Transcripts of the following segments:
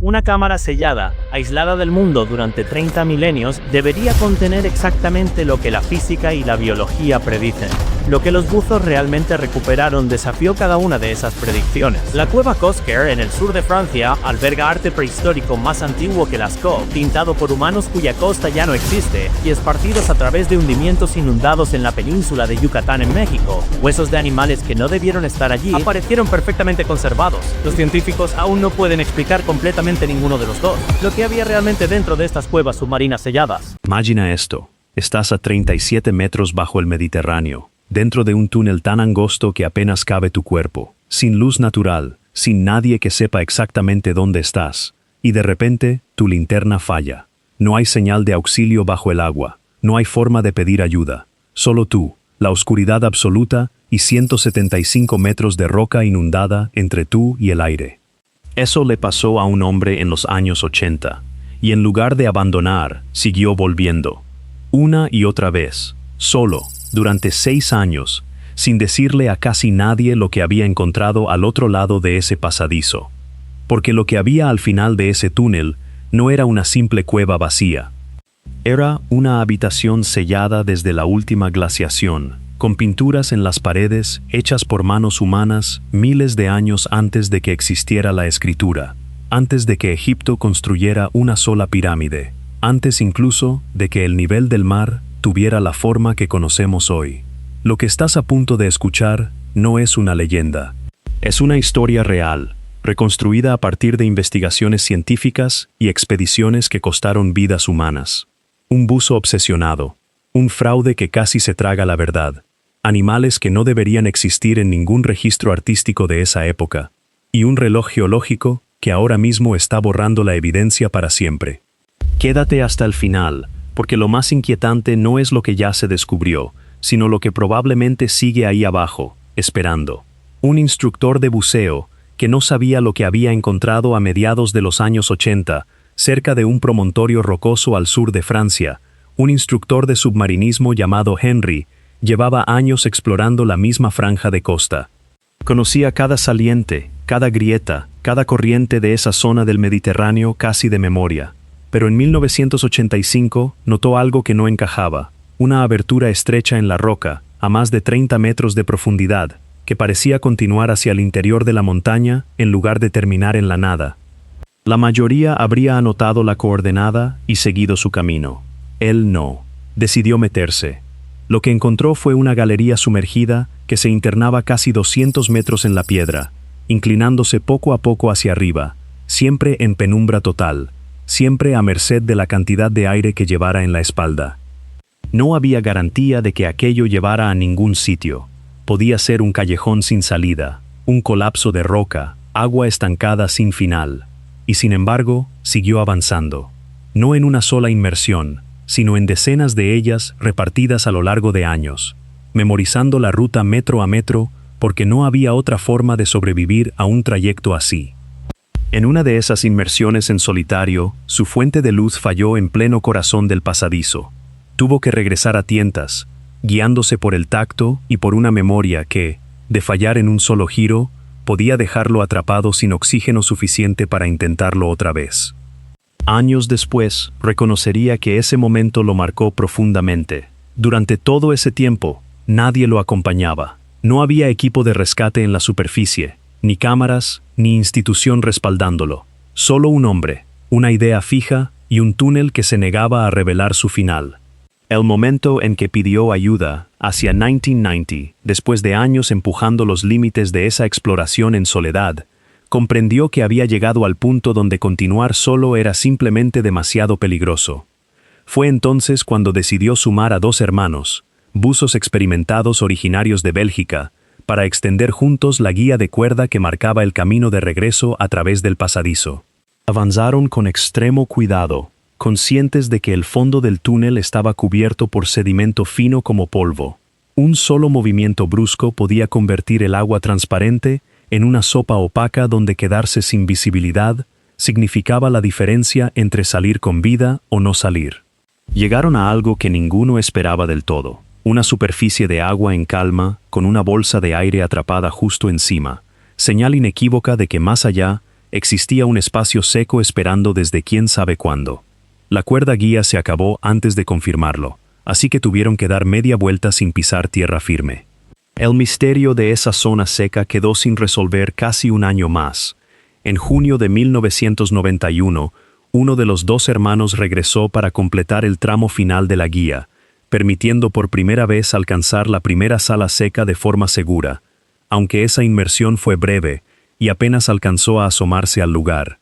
Una cámara sellada, aislada del mundo durante 30 milenios, debería contener exactamente lo que la física y la biología predicen. Lo que los buzos realmente recuperaron desafió cada una de esas predicciones. La cueva Cosquer, en el sur de Francia, alberga arte prehistórico más antiguo que Lascaux, pintado por humanos cuya costa ya no existe, y esparcidos a través de hundimientos inundados en la península de Yucatán en México. Huesos de animales que no debieron estar allí aparecieron perfectamente conservados. Los científicos aún no pueden explicar completamente ninguno de los dos lo que había realmente dentro de estas cuevas submarinas selladas. Imagina esto: estás a 37 metros bajo el Mediterráneo, dentro de un túnel tan angosto que apenas cabe tu cuerpo, sin luz natural, sin nadie que sepa exactamente dónde estás, y de repente tu linterna falla. No hay señal de auxilio bajo el agua, no hay forma de pedir ayuda, solo tú, la oscuridad absoluta y 175 metros de roca inundada entre tú y el aire. Eso le pasó a un hombre en los años 80, y en lugar de abandonar, siguió volviendo. Una y otra vez, solo, durante 6 años, sin decirle a casi nadie lo que había encontrado al otro lado de ese pasadizo. Porque lo que había al final de ese túnel no era una simple cueva vacía. Era una habitación sellada desde la última glaciación, con pinturas en las paredes hechas por manos humanas miles de años antes de que existiera la escritura, antes de que Egipto construyera una sola pirámide, antes incluso de que el nivel del mar tuviera la forma que conocemos hoy. Lo que estás a punto de escuchar no es una leyenda. Es una historia real, reconstruida a partir de investigaciones científicas y expediciones que costaron vidas humanas. Un buzo obsesionado, un fraude que casi se traga la verdad, animales que no deberían existir en ningún registro artístico de esa época, y un reloj geológico que ahora mismo está borrando la evidencia para siempre. Quédate hasta el final, porque lo más inquietante no es lo que ya se descubrió, sino lo que probablemente sigue ahí abajo, esperando. Un instructor de buceo, que no sabía lo que había encontrado a mediados de los años 80, cerca de un promontorio rocoso al sur de Francia, un instructor de submarinismo llamado Henry, llevaba años explorando la misma franja de costa. Conocía cada saliente, cada grieta, cada corriente de esa zona del Mediterráneo casi de memoria. Pero en 1985 notó algo que no encajaba, una abertura estrecha en la roca, a más de 30 metros de profundidad, que parecía continuar hacia el interior de la montaña en lugar de terminar en la nada. La mayoría habría anotado la coordenada y seguido su camino. Él no. Decidió meterse. Lo que encontró fue una galería sumergida que se internaba casi 200 metros en la piedra, inclinándose poco a poco hacia arriba, siempre en penumbra total, siempre a merced de la cantidad de aire que llevara en la espalda. No había garantía de que aquello llevara a ningún sitio. Podía ser un callejón sin salida, un colapso de roca, agua estancada sin final. Y sin embargo, siguió avanzando. No en una sola inmersión, sino en decenas de ellas repartidas a lo largo de años, memorizando la ruta metro a metro, porque no había otra forma de sobrevivir a un trayecto así. En una de esas inmersiones en solitario, su fuente de luz falló en pleno corazón del pasadizo. Tuvo que regresar a tientas, guiándose por el tacto y por una memoria que, de fallar en un solo giro, podía dejarlo atrapado sin oxígeno suficiente para intentarlo otra vez. Años después, reconocería que ese momento lo marcó profundamente. Durante todo ese tiempo, nadie lo acompañaba. No había equipo de rescate en la superficie, ni cámaras, ni institución respaldándolo. Solo un hombre, una idea fija y un túnel que se negaba a revelar su final. El momento en que pidió ayuda, hacia 1990, después de años empujando los límites de esa exploración en soledad, comprendió que había llegado al punto donde continuar solo era simplemente demasiado peligroso. Fue entonces cuando decidió sumar a 2 hermanos, buzos experimentados originarios de Bélgica, para extender juntos la guía de cuerda que marcaba el camino de regreso a través del pasadizo. Avanzaron con extremo cuidado, conscientes de que el fondo del túnel estaba cubierto por sedimento fino como polvo. Un solo movimiento brusco podía convertir el agua transparente en una sopa opaca donde quedarse sin visibilidad significaba la diferencia entre salir con vida o no salir. Llegaron a algo que ninguno esperaba del todo, una superficie de agua en calma con una bolsa de aire atrapada justo encima, señal inequívoca de que más allá existía un espacio seco esperando desde quién sabe cuándo. La cuerda guía se acabó antes de confirmarlo, así que tuvieron que dar media vuelta sin pisar tierra firme. El misterio de esa zona seca quedó sin resolver casi un año más. En junio de 1991, uno de los dos hermanos regresó para completar el tramo final de la guía, permitiendo por primera vez alcanzar la primera sala seca de forma segura, aunque esa inmersión fue breve y apenas alcanzó a asomarse al lugar.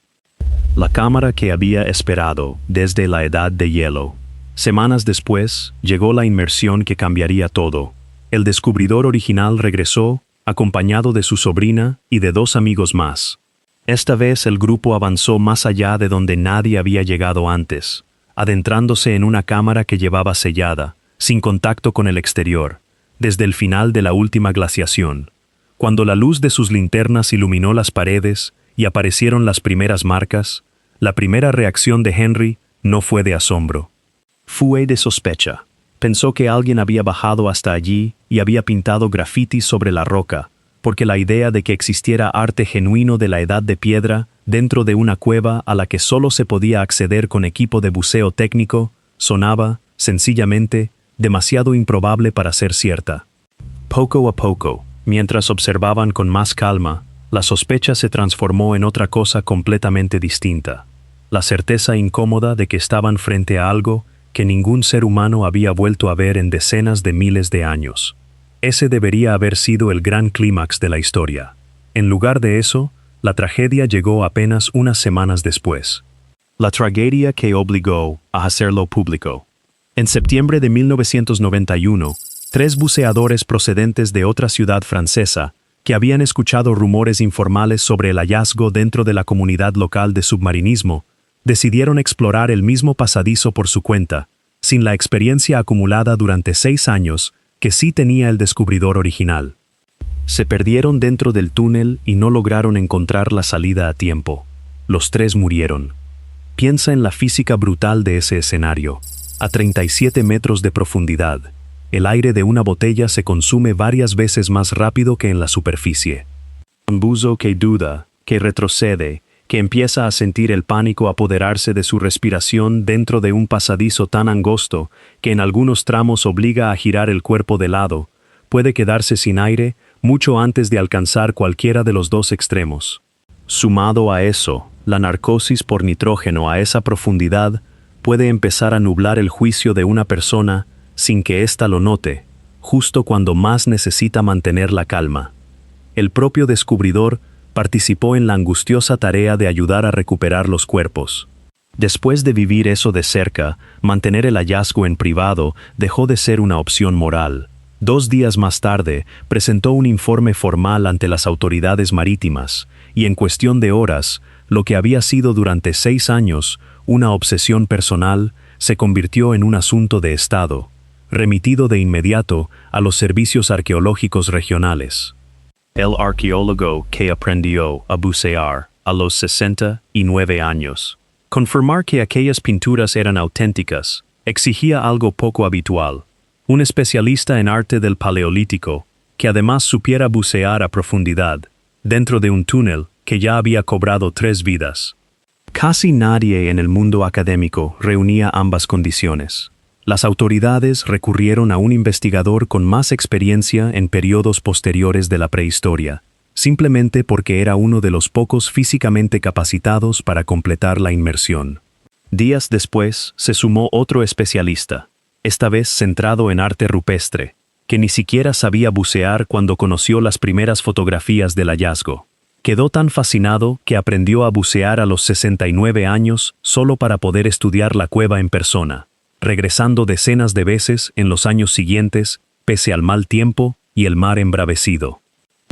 La cámara que había esperado desde la edad de hielo. Semanas después, llegó la inmersión que cambiaría todo. El descubridor original regresó, acompañado de su sobrina y de dos amigos más. Esta vez el grupo avanzó más allá de donde nadie había llegado antes, adentrándose en una cámara que llevaba sellada, sin contacto con el exterior, desde el final de la última glaciación. Cuando la luz de sus linternas iluminó las paredes y aparecieron las primeras marcas, la primera reacción de Henry no fue de asombro. Fue de sospecha. Pensó que alguien había bajado hasta allí y había pintado grafitis sobre la roca, porque la idea de que existiera arte genuino de la edad de piedra dentro de una cueva a la que solo se podía acceder con equipo de buceo técnico sonaba, sencillamente, demasiado improbable para ser cierta. Poco a poco, mientras observaban con más calma, la sospecha se transformó en otra cosa completamente distinta. La certeza incómoda de que estaban frente a algo que ningún ser humano había vuelto a ver en decenas de miles de años. Ese debería haber sido el gran clímax de la historia. En lugar de eso, la tragedia llegó apenas unas semanas después. La tragedia que obligó a hacerlo público. En septiembre de 1991, 3 buceadores procedentes de otra ciudad francesa, que habían escuchado rumores informales sobre el hallazgo dentro de la comunidad local de submarinismo, decidieron explorar el mismo pasadizo por su cuenta, sin la experiencia acumulada durante 6 años que sí tenía el descubridor original. Se perdieron dentro del túnel y no lograron encontrar la salida a tiempo. Los 3 murieron. Piensa en la física brutal de ese escenario. A 37 metros de profundidad, el aire de una botella se consume varias veces más rápido que en la superficie. Un buzo que duda, que retrocede, que empieza a sentir el pánico apoderarse de su respiración dentro de un pasadizo tan angosto que en algunos tramos obliga a girar el cuerpo de lado, puede quedarse sin aire mucho antes de alcanzar cualquiera de los dos extremos. Sumado a eso, la narcosis por nitrógeno a esa profundidad puede empezar a nublar el juicio de una persona sin que ésta lo note, justo cuando más necesita mantener la calma. El propio descubridor participó en la angustiosa tarea de ayudar a recuperar los cuerpos. Después de vivir eso de cerca, mantener el hallazgo en privado dejó de ser una opción moral. 2 días más tarde, presentó un informe formal ante las autoridades marítimas, y en cuestión de horas, lo que había sido durante 6 años una obsesión personal, se convirtió en un asunto de Estado, remitido de inmediato a los servicios arqueológicos regionales. El arqueólogo que aprendió a bucear a los 69 años. Confirmar que aquellas pinturas eran auténticas exigía algo poco habitual. Un especialista en arte del Paleolítico, que además supiera bucear a profundidad, dentro de un túnel que ya había cobrado 3 vidas. Casi nadie en el mundo académico reunía ambas condiciones. Las autoridades recurrieron a un investigador con más experiencia en periodos posteriores de la prehistoria, simplemente porque era uno de los pocos físicamente capacitados para completar la inmersión. Días después se sumó otro especialista, esta vez centrado en arte rupestre, que ni siquiera sabía bucear cuando conoció las primeras fotografías del hallazgo. Quedó tan fascinado que aprendió a bucear a los 69 años solo para poder estudiar la cueva en persona, regresando decenas de veces en los años siguientes, pese al mal tiempo y el mar embravecido.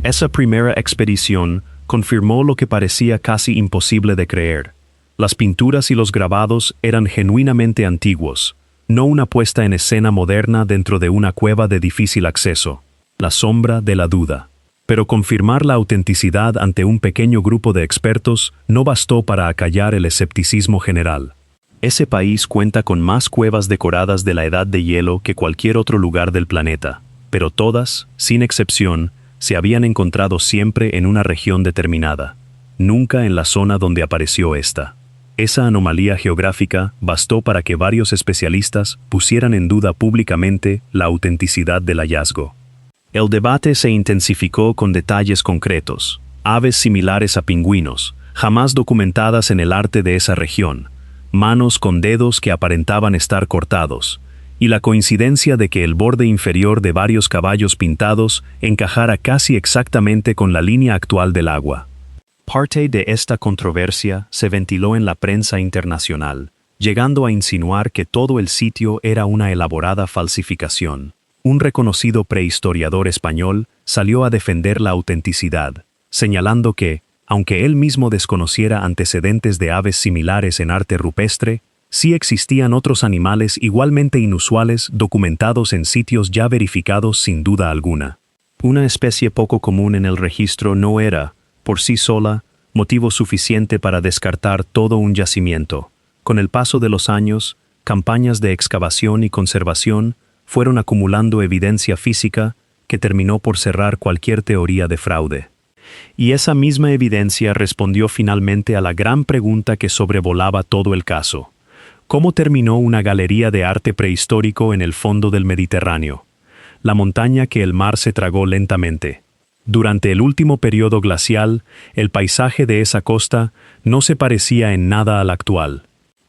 Esa primera expedición confirmó lo que parecía casi imposible de creer. Las pinturas y los grabados eran genuinamente antiguos, no una puesta en escena moderna dentro de una cueva de difícil acceso, la sombra de la duda. Pero confirmar la autenticidad ante un pequeño grupo de expertos no bastó para acallar el escepticismo general. Ese país cuenta con más cuevas decoradas de la edad de hielo que cualquier otro lugar del planeta, pero todas, sin excepción, se habían encontrado siempre en una región determinada. nunca en la zona donde apareció esta. Esa anomalía geográfica bastó para que varios especialistas pusieran en duda públicamente la autenticidad del hallazgo. El debate se intensificó con detalles concretos, aves similares a pingüinos, jamás documentadas en el arte de esa región, manos con dedos que aparentaban estar cortados, y la coincidencia de que el borde inferior de varios caballos pintados encajara casi exactamente con la línea actual del agua. Parte de esta controversia se ventiló en la prensa internacional, llegando a insinuar que todo el sitio era una elaborada falsificación. Un reconocido prehistoriador español salió a defender la autenticidad, señalando que, aunque él mismo desconociera antecedentes de aves similares en arte rupestre, sí existían otros animales igualmente inusuales documentados en sitios ya verificados sin duda alguna. Una especie poco común en el registro no era, por sí sola, motivo suficiente para descartar todo un yacimiento. Con el paso de los años, campañas de excavación y conservación fueron acumulando evidencia física que terminó por cerrar cualquier teoría de fraude. Y esa misma evidencia respondió finalmente a la gran pregunta que sobrevolaba todo el caso. ¿Cómo terminó una galería de arte prehistórico en el fondo del Mediterráneo? La montaña que el mar se tragó lentamente. Durante el último periodo glacial, el paisaje de esa costa no se parecía en nada al actual.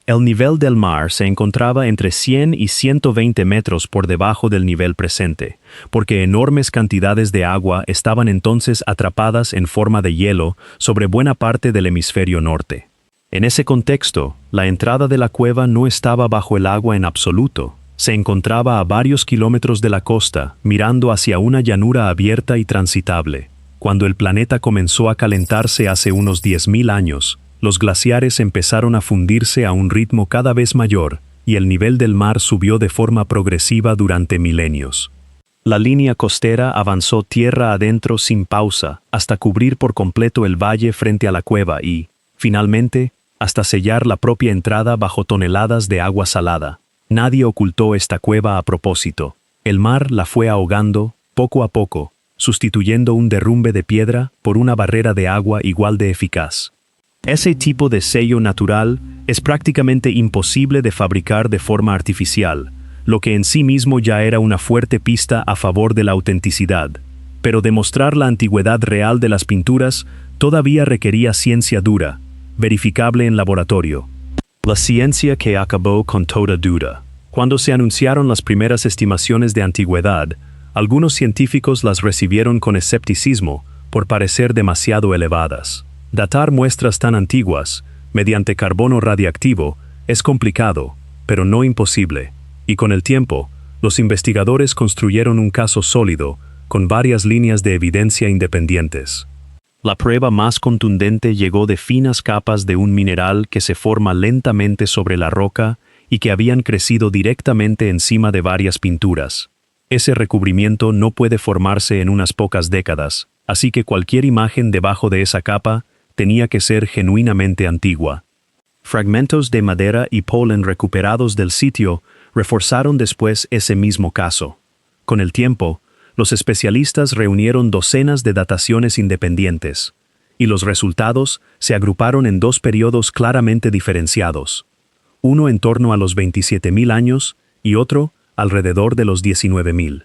El nivel del mar se encontraba entre 100 y 120 metros por debajo del nivel presente, porque enormes cantidades de agua estaban entonces atrapadas en forma de hielo sobre buena parte del hemisferio norte. En ese contexto, la entrada de la cueva no estaba bajo el agua en absoluto. Se encontraba a varios kilómetros de la costa, mirando hacia una llanura abierta y transitable. Cuando el planeta comenzó a calentarse hace unos 10.000 años, los glaciares empezaron a fundirse a un ritmo cada vez mayor, y el nivel del mar subió de forma progresiva durante milenios. La línea costera avanzó tierra adentro sin pausa, hasta cubrir por completo el valle frente a la cueva y, finalmente, hasta sellar la propia entrada bajo toneladas de agua salada. Nadie ocultó esta cueva a propósito. El mar la fue ahogando, poco a poco, sustituyendo un derrumbe de piedra por una barrera de agua igual de eficaz. Ese tipo de sello natural es prácticamente imposible de fabricar de forma artificial, lo que en sí mismo ya era una fuerte pista a favor de la autenticidad. Pero demostrar la antigüedad real de las pinturas todavía requería ciencia dura, verificable en laboratorio. La ciencia que acabó con toda duda. Cuando se anunciaron las primeras estimaciones de antigüedad, algunos científicos las recibieron con escepticismo por parecer demasiado elevadas. Datar muestras tan antiguas, mediante carbono radiactivo, es complicado, pero no imposible, y con el tiempo, los investigadores construyeron un caso sólido, con varias líneas de evidencia independientes. La prueba más contundente llegó de finas capas de un mineral que se forma lentamente sobre la roca y que habían crecido directamente encima de varias pinturas. Ese recubrimiento no puede formarse en unas pocas décadas, así que cualquier imagen debajo de esa capa tenía que ser genuinamente antigua. Fragmentos de madera y polen recuperados del sitio reforzaron después ese mismo caso. Con el tiempo, los especialistas reunieron docenas de dataciones independientes, y los resultados se agruparon en dos periodos claramente diferenciados, uno en torno a los 27.000 años y otro alrededor de los 19.000.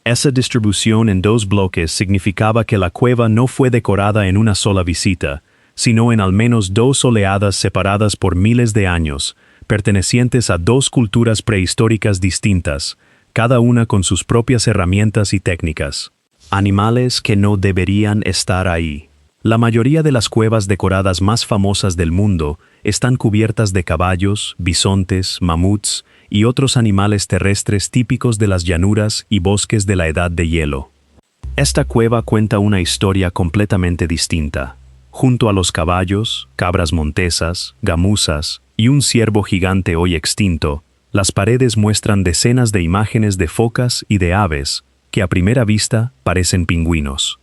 Esa distribución en dos bloques significaba que la cueva no fue decorada en una sola visita, sino en al menos dos oleadas separadas por miles de años, pertenecientes a dos culturas prehistóricas distintas, cada una con sus propias herramientas y técnicas. Animales que no deberían estar ahí. La mayoría de las cuevas decoradas más famosas del mundo están cubiertas de caballos, bisontes, mamuts y otros animales terrestres típicos de las llanuras y bosques de la Edad de Hielo. Esta cueva cuenta una historia completamente distinta. Junto a los caballos, cabras montesas, gamuzas y un ciervo gigante hoy extinto, las paredes muestran decenas de imágenes de focas y de aves que a primera vista parecen pingüinos.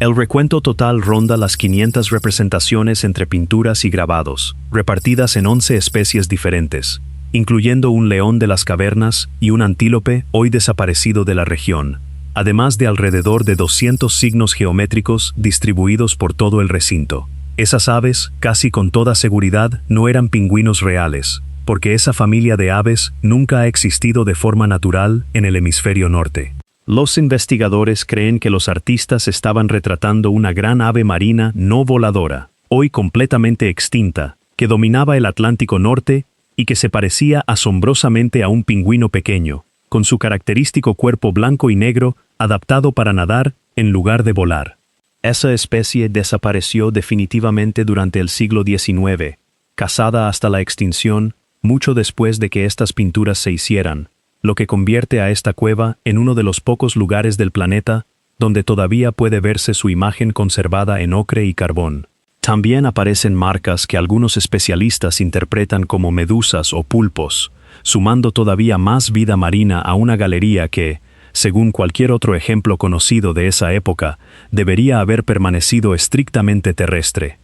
El recuento total ronda las 500 representaciones entre pinturas y grabados, repartidas en 11 especies diferentes, incluyendo un león de las cavernas y un antílope hoy desaparecido de la región, además de alrededor de 200 signos geométricos distribuidos por todo el recinto. Esas aves, casi con toda seguridad, no eran pingüinos reales, porque esa familia de aves nunca ha existido de forma natural en el hemisferio norte. Los investigadores creen que los artistas estaban retratando una gran ave marina no voladora, hoy completamente extinta, que dominaba el Atlántico Norte y que se parecía asombrosamente a un pingüino pequeño, con su característico cuerpo blanco y negro adaptado para nadar en lugar de volar. Esa especie desapareció definitivamente durante el siglo XIX, cazada hasta la extinción mucho después de que estas pinturas se hicieran, lo que convierte a esta cueva en uno de los pocos lugares del planeta donde todavía puede verse su imagen conservada en ocre y carbón. También aparecen marcas que algunos especialistas interpretan como medusas o pulpos, sumando todavía más vida marina a una galería que, según cualquier otro ejemplo conocido de esa época, debería haber permanecido estrictamente terrestre.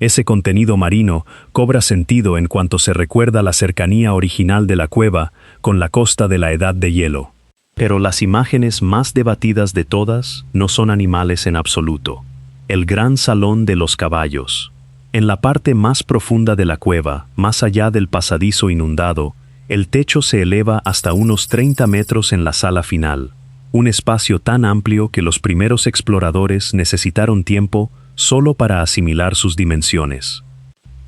Ese contenido marino cobra sentido en cuanto se recuerda la cercanía original de la cueva con la costa de la Edad de Hielo. Pero las imágenes más debatidas de todas no son animales en absoluto. El gran salón de los caballos. En la parte más profunda de la cueva, más allá del pasadizo inundado, el techo se eleva hasta unos 30 metros en la sala final, un espacio tan amplio que los primeros exploradores necesitaron tiempo solo para asimilar sus dimensiones.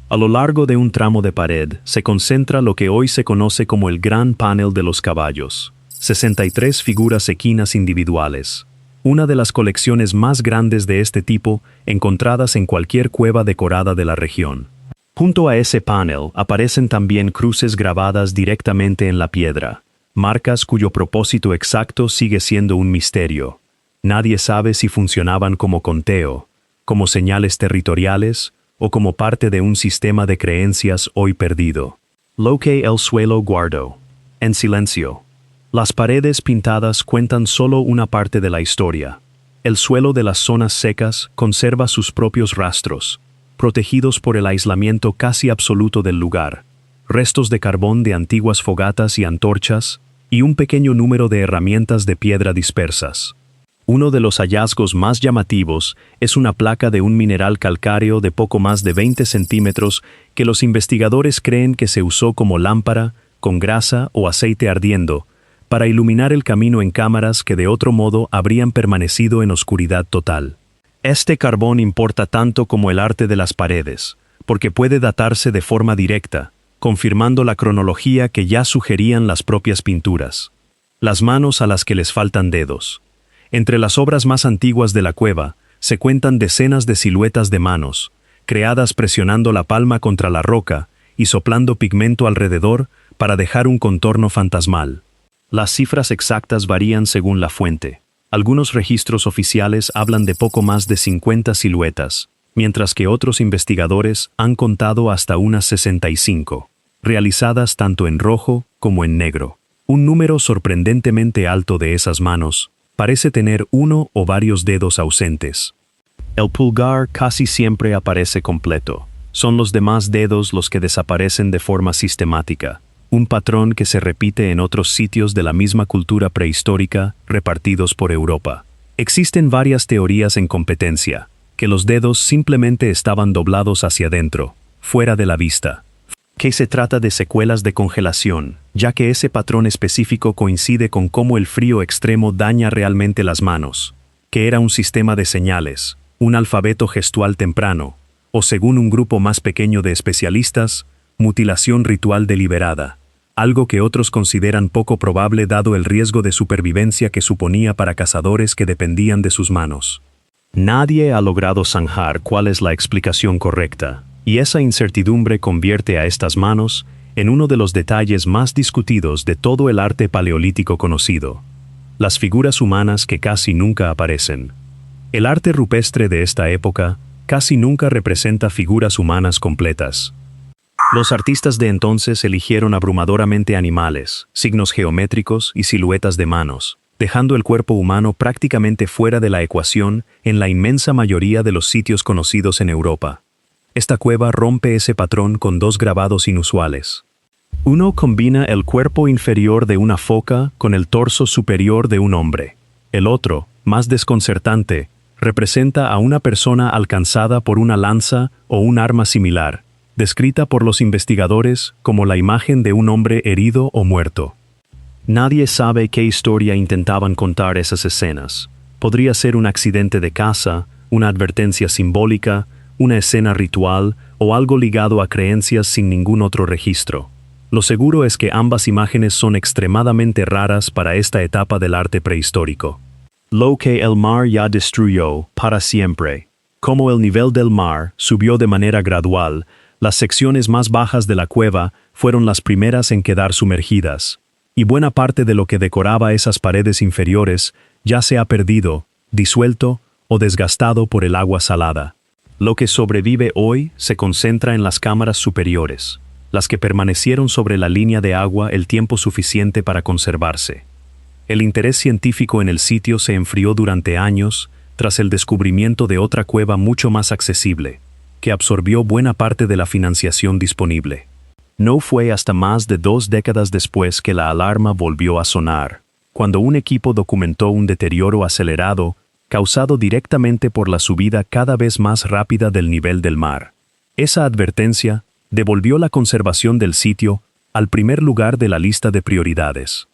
A lo largo de un tramo de pared se concentra lo que hoy se conoce como el Gran Panel de los Caballos, 63 figuras equinas individuales, una de las colecciones más grandes de este tipo encontradas en cualquier cueva decorada de la región. Junto a ese panel aparecen también cruces grabadas directamente en la piedra, marcas cuyo propósito exacto sigue siendo un misterio. Nadie sabe si funcionaban como conteo, como señales territoriales o como parte de un sistema de creencias hoy perdido. Lo que el suelo guardó. En silencio. Las paredes pintadas cuentan solo una parte de la historia. El suelo de las zonas secas conserva sus propios rastros, protegidos por el aislamiento casi absoluto del lugar, restos de carbón de antiguas fogatas y antorchas, y un pequeño número de herramientas de piedra dispersas. Uno de los hallazgos más llamativos es una placa de un mineral calcáreo de poco más de 20 centímetros que los investigadores creen que se usó como lámpara, con grasa o aceite ardiendo, para iluminar el camino en cámaras que de otro modo habrían permanecido en oscuridad total. Este carbón importa tanto como el arte de las paredes, porque puede datarse de forma directa, confirmando la cronología que ya sugerían las propias pinturas. Las manos a las que les faltan dedos. Entre las obras más antiguas de la cueva, se cuentan decenas de siluetas de manos, creadas presionando la palma contra la roca y soplando pigmento alrededor para dejar un contorno fantasmal. Las cifras exactas varían según la fuente. Algunos registros oficiales hablan de poco más de 50 siluetas, mientras que otros investigadores han contado hasta unas 65, realizadas tanto en rojo como en negro. Un número sorprendentemente alto de esas manos parece tener uno o varios dedos ausentes. El pulgar casi siempre aparece completo. Son los demás dedos los que desaparecen de forma sistemática. Un patrón que se repite en otros sitios de la misma cultura prehistórica repartidos por Europa. Existen varias teorías en competencia, que los dedos simplemente estaban doblados hacia adentro, fuera de la vista. Que se trata de secuelas de congelación, ya que ese patrón específico coincide con cómo el frío extremo daña realmente las manos. Que era un sistema de señales, un alfabeto gestual temprano, o según un grupo más pequeño de especialistas, mutilación ritual deliberada. Algo que otros consideran poco probable dado el riesgo de supervivencia que suponía para cazadores que dependían de sus manos. Nadie ha logrado zanjar cuál es la explicación correcta, y esa incertidumbre convierte a estas manos en uno de los detalles más discutidos de todo el arte paleolítico conocido. Las figuras humanas que casi nunca aparecen. El arte rupestre de esta época casi nunca representa figuras humanas completas. Los artistas de entonces eligieron abrumadoramente animales, signos geométricos y siluetas de manos, dejando el cuerpo humano prácticamente fuera de la ecuación en la inmensa mayoría de los sitios conocidos en Europa. Esta cueva rompe ese patrón con dos grabados inusuales. Uno combina el cuerpo inferior de una foca con el torso superior de un hombre. El otro, más desconcertante, representa a una persona alcanzada por una lanza o un arma similar, descrita por los investigadores como la imagen de un hombre herido o muerto. Nadie sabe qué historia intentaban contar esas escenas. Podría ser un accidente de caza, una advertencia simbólica, una escena ritual o algo ligado a creencias sin ningún otro registro. Lo seguro es que ambas imágenes son extremadamente raras para esta etapa del arte prehistórico. Lo que el mar ya destruyó para siempre. Como el nivel del mar subió de manera gradual, las secciones más bajas de la cueva fueron las primeras en quedar sumergidas, y buena parte de lo que decoraba esas paredes inferiores ya se ha perdido, disuelto o desgastado por el agua salada. Lo que sobrevive hoy se concentra en las cámaras superiores, las que permanecieron sobre la línea de agua el tiempo suficiente para conservarse. El interés científico en el sitio se enfrió durante años tras el descubrimiento de otra cueva mucho más accesible, que absorbió buena parte de la financiación disponible. No fue hasta más de 2 décadas después que la alarma volvió a sonar, cuando un equipo documentó un deterioro acelerado causado directamente por la subida cada vez más rápida del nivel del mar. Esa advertencia devolvió la conservación del sitio al primer lugar de la lista de prioridades.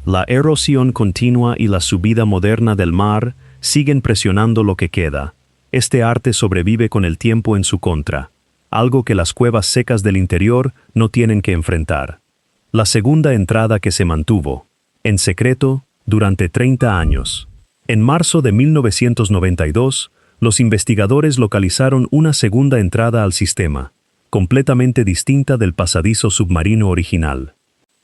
La erosión continua y la subida moderna del mar siguen presionando lo que queda. Este arte sobrevive con el tiempo en su contra, algo que las cuevas secas del interior no tienen que enfrentar. La segunda entrada que se mantuvo, en secreto, durante 30 años. En marzo de 1992, los investigadores localizaron una segunda entrada al sistema, completamente distinta del pasadizo submarino original.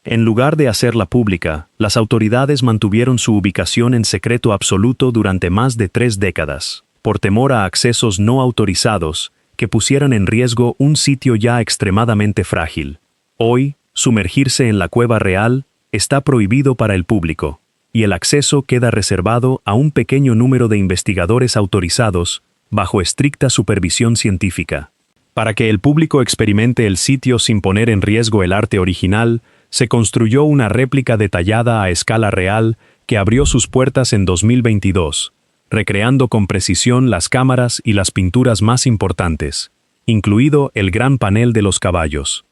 En lugar de hacerla pública, las autoridades mantuvieron su ubicación en secreto absoluto durante más de 3 décadas, por temor a accesos no autorizados que pusieran en riesgo un sitio ya extremadamente frágil. Hoy, sumergirse en la cueva real está prohibido para el público, y el acceso queda reservado a un pequeño número de investigadores autorizados, bajo estricta supervisión científica. Para que el público experimente el sitio sin poner en riesgo el arte original, se construyó una réplica detallada a escala real que abrió sus puertas en 2022, recreando con precisión las cámaras y las pinturas más importantes, incluido el gran panel de los caballos.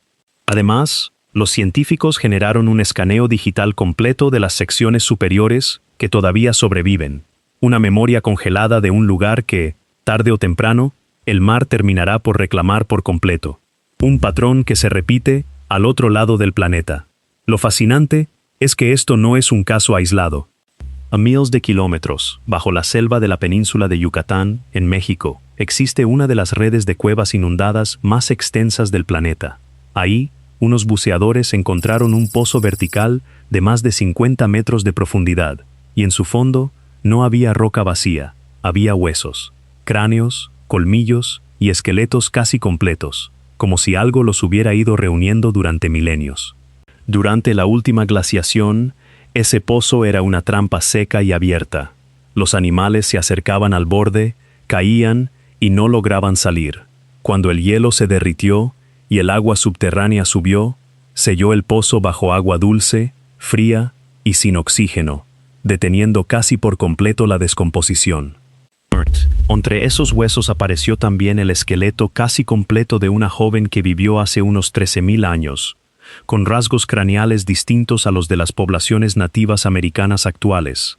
Además, los científicos generaron un escaneo digital completo de las secciones superiores que todavía sobreviven, una memoria congelada de un lugar que, tarde o temprano, el mar terminará por reclamar por completo. Un patrón que se repite al otro lado del planeta. Lo fascinante es que esto no es un caso aislado. A miles de kilómetros, bajo la selva de la península de Yucatán, en México, existe una de las redes de cuevas inundadas más extensas del planeta. Ahí, unos buceadores encontraron un pozo vertical de más de 50 metros de profundidad, y en su fondo no había roca vacía, había huesos, cráneos, colmillos y esqueletos casi completos, como si algo los hubiera ido reuniendo durante milenios. Durante la última glaciación, ese pozo era una trampa seca y abierta. Los animales se acercaban al borde, caían y no lograban salir. Cuando el hielo se derritió y el agua subterránea subió, selló el pozo bajo agua dulce, fría y sin oxígeno, deteniendo casi por completo la descomposición. Entre esos huesos apareció también el esqueleto casi completo de una joven que vivió hace unos 13.000 años, con rasgos craneales distintos a los de las poblaciones nativas americanas actuales,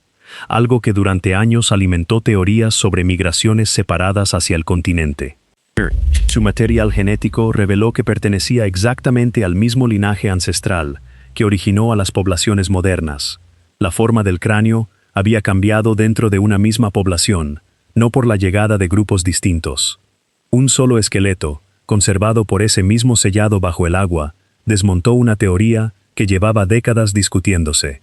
algo que durante años alimentó teorías sobre migraciones separadas hacia el continente. Su material genético reveló que pertenecía exactamente al mismo linaje ancestral que originó a las poblaciones modernas. La forma del cráneo había cambiado dentro de una misma población, no por la llegada de grupos distintos. Un solo esqueleto, conservado por ese mismo sellado bajo el agua, desmontó una teoría que llevaba décadas discutiéndose.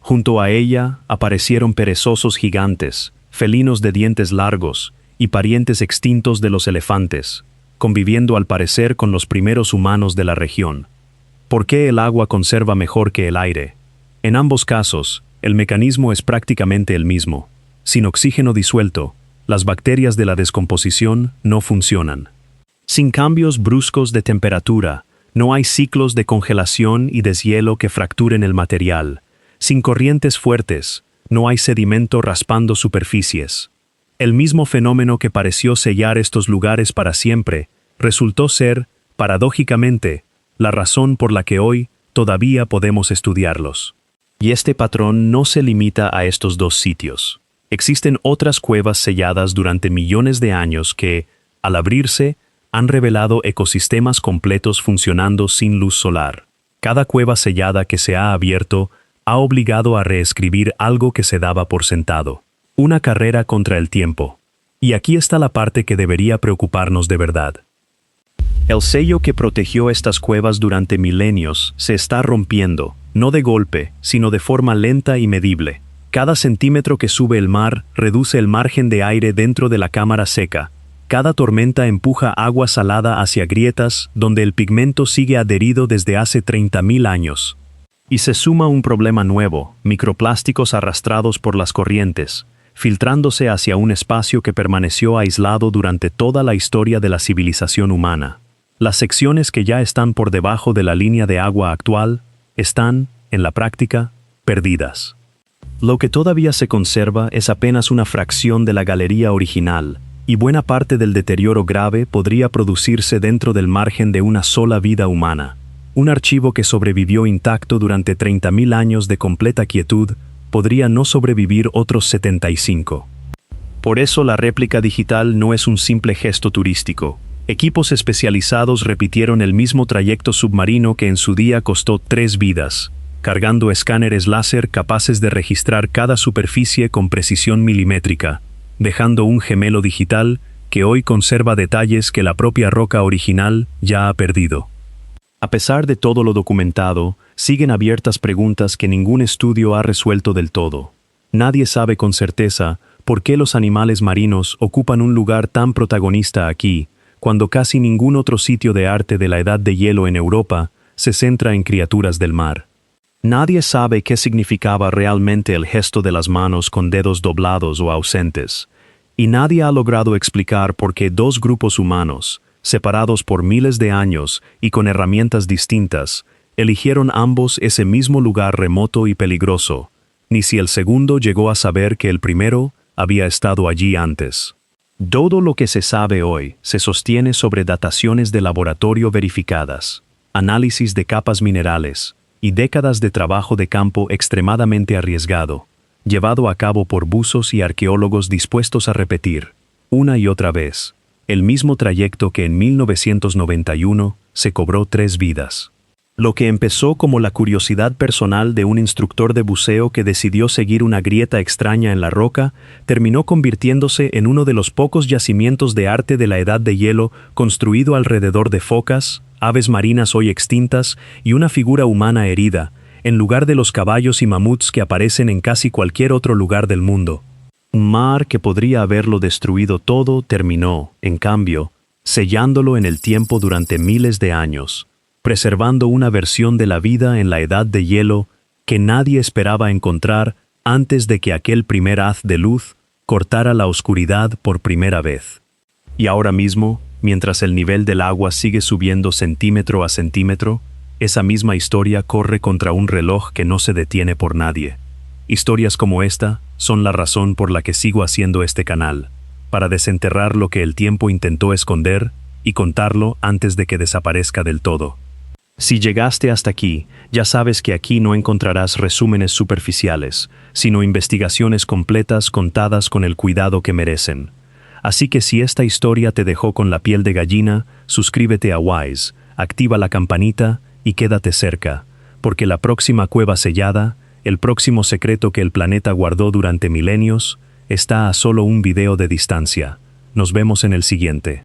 Junto a ella aparecieron perezosos gigantes, felinos de dientes largos y parientes extintos de los elefantes, conviviendo al parecer con los primeros humanos de la región. ¿Por qué el agua conserva mejor que el aire? En ambos casos, el mecanismo es prácticamente el mismo. Sin oxígeno disuelto, las bacterias de la descomposición no funcionan. Sin cambios bruscos de temperatura, no hay ciclos de congelación y deshielo que fracturen el material. Sin corrientes fuertes, no hay sedimento raspando superficies. El mismo fenómeno que pareció sellar estos lugares para siempre, resultó ser, paradójicamente, la razón por la que hoy todavía podemos estudiarlos. Y este patrón no se limita a estos dos sitios. Existen otras cuevas selladas durante millones de años que, al abrirse, han revelado ecosistemas completos funcionando sin luz solar. Cada cueva sellada que se ha abierto ha obligado a reescribir algo que se daba por sentado. Una carrera contra el tiempo. Y aquí está la parte que debería preocuparnos de verdad. El sello que protegió estas cuevas durante milenios se está rompiendo, no de golpe, sino de forma lenta y medible. Cada centímetro que sube el mar reduce el margen de aire dentro de la cámara seca. Cada tormenta empuja agua salada hacia grietas donde el pigmento sigue adherido desde hace 30.000 años. Y se suma un problema nuevo, microplásticos arrastrados por las corrientes, filtrándose hacia un espacio que permaneció aislado durante toda la historia de la civilización humana. Las secciones que ya están por debajo de la línea de agua actual están, en la práctica, perdidas. Lo que todavía se conserva es apenas una fracción de la galería original, y buena parte del deterioro grave podría producirse dentro del margen de una sola vida humana. Un archivo que sobrevivió intacto durante 30.000 años de completa quietud podría no sobrevivir otros 75. Por eso la réplica digital no es un simple gesto turístico. Equipos especializados repitieron el mismo trayecto submarino que en su día costó 3 vidas, cargando escáneres láser capaces de registrar cada superficie con precisión milimétrica, dejando un gemelo digital que hoy conserva detalles que la propia roca original ya ha perdido. A pesar de todo lo documentado, siguen abiertas preguntas que ningún estudio ha resuelto del todo. Nadie sabe con certeza por qué los animales marinos ocupan un lugar tan protagonista aquí, cuando casi ningún otro sitio de arte de la Edad de Hielo en Europa se centra en criaturas del mar. Nadie sabe qué significaba realmente el gesto de las manos con dedos doblados o ausentes, y nadie ha logrado explicar por qué dos grupos humanos, separados por miles de años y con herramientas distintas, eligieron ambos ese mismo lugar remoto y peligroso, ni si el segundo llegó a saber que el primero había estado allí antes. Todo lo que se sabe hoy se sostiene sobre dataciones de laboratorio verificadas, análisis de capas minerales y décadas de trabajo de campo extremadamente arriesgado, llevado a cabo por buzos y arqueólogos dispuestos a repetir, una y otra vez, el mismo trayecto que en 1991 se cobró 3 vidas. Lo que empezó como la curiosidad personal de un instructor de buceo que decidió seguir una grieta extraña en la roca, terminó convirtiéndose en uno de los pocos yacimientos de arte de la Edad de Hielo construido alrededor de focas, aves marinas hoy extintas y una figura humana herida, en lugar de los caballos y mamuts que aparecen en casi cualquier otro lugar del mundo. Un mar que podría haberlo destruido todo terminó, en cambio, sellándolo en el tiempo durante miles de años, preservando una versión de la vida en la Edad de Hielo que nadie esperaba encontrar antes de que aquel primer haz de luz cortara la oscuridad por primera vez. Y ahora mismo, mientras el nivel del agua sigue subiendo centímetro a centímetro, esa misma historia corre contra un reloj que no se detiene por nadie. Historias como esta son la razón por la que sigo haciendo este canal, para desenterrar lo que el tiempo intentó esconder y contarlo antes de que desaparezca del todo. Si llegaste hasta aquí, ya sabes que aquí no encontrarás resúmenes superficiales, sino investigaciones completas contadas con el cuidado que merecen. Así que si esta historia te dejó con la piel de gallina, suscríbete a Wise, activa la campanita y quédate cerca, porque la próxima cueva sellada, el próximo secreto que el planeta guardó durante milenios, está a solo un video de distancia. Nos vemos en el siguiente.